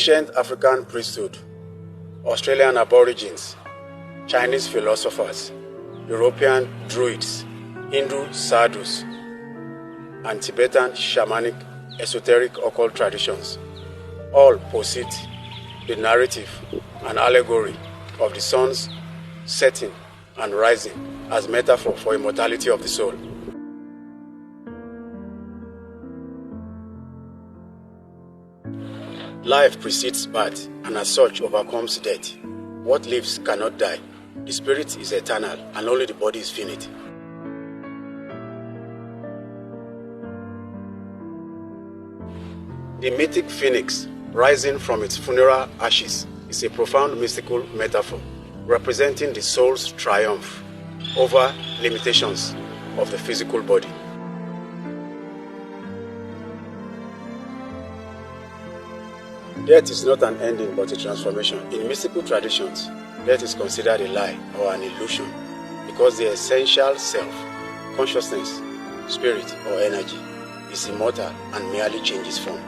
ancient African priesthood, Australian Aborigines, Chinese philosophers, European Druids, Hindu sadhus, and Tibetan shamanic esoteric occult traditions all posit the narrative and allegory of the sun's setting and rising as metaphor for immortality of the soul. Life precedes birth and as such overcomes death. What lives cannot die. The spirit is eternal and only the body is finite. The mythic phoenix rising from its funeral ashes is a profound mystical metaphor representing the soul's triumph over limitations of the physical body. Death is not an ending but a transformation. In mystical traditions, death is considered a lie or an illusion because the essential self, consciousness, spirit or energy is immortal and merely changes form.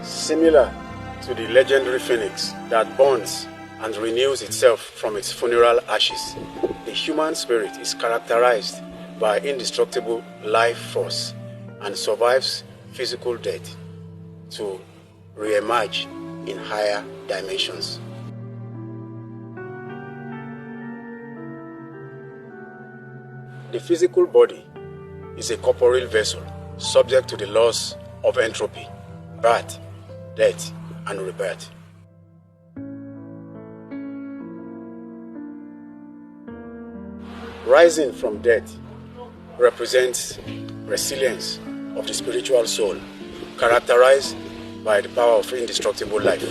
Similar to the legendary phoenix that burns and renews itself from its funeral ashes, the human spirit is characterized by indestructible life force and survives physical death to re-emerge in higher dimensions. The physical body is a corporeal vessel subject to the laws of entropy, birth, death, and rebirth. Rising from death represents resilience of the spiritual soul, characterized by the power of indestructible life.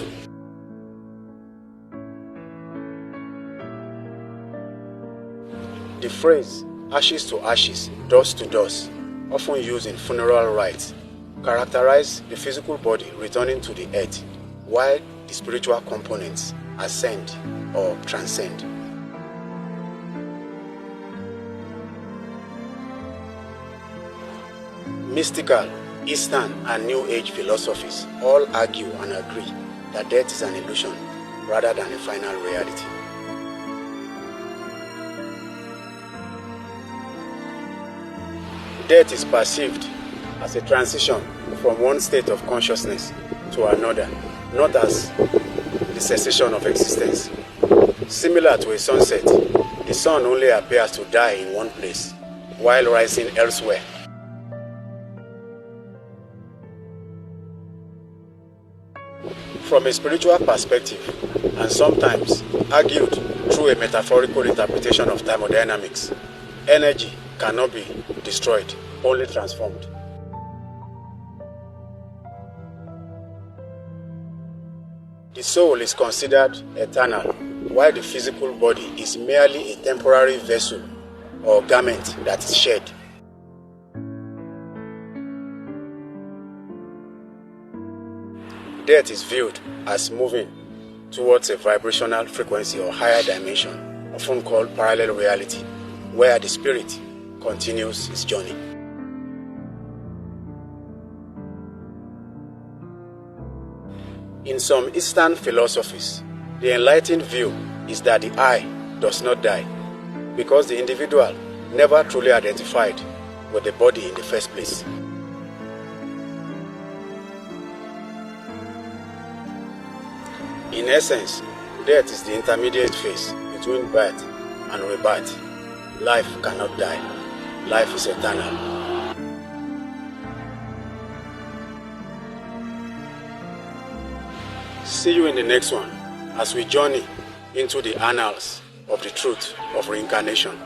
The phrase ashes to ashes, dust to dust, often used in funeral rites, characterize the physical body returning to the earth, while the spiritual components ascend or transcend. Mystical, Eastern, and New Age philosophies all argue and agree that death is an illusion rather than a final reality. Death is perceived as a transition from one state of consciousness to another, not as the cessation of existence. Similar to a sunset, the sun only appears to die in one place, while rising elsewhere. From a spiritual perspective, and sometimes argued through a metaphorical interpretation of thermodynamics, energy cannot be destroyed, only transformed. The soul is considered eternal, while the physical body is merely a temporary vessel or garment that is shed. Death is viewed as moving towards a vibrational frequency or higher dimension, often called parallel reality, where the spirit continues its journey. In some Eastern philosophies, the enlightened view is that the I does not die, because the individual never truly identified with the body in the first place. In essence, death is the intermediate phase between birth and rebirth. Life cannot die. Life is eternal. See you in the next one as we journey into the annals of the truth of reincarnation.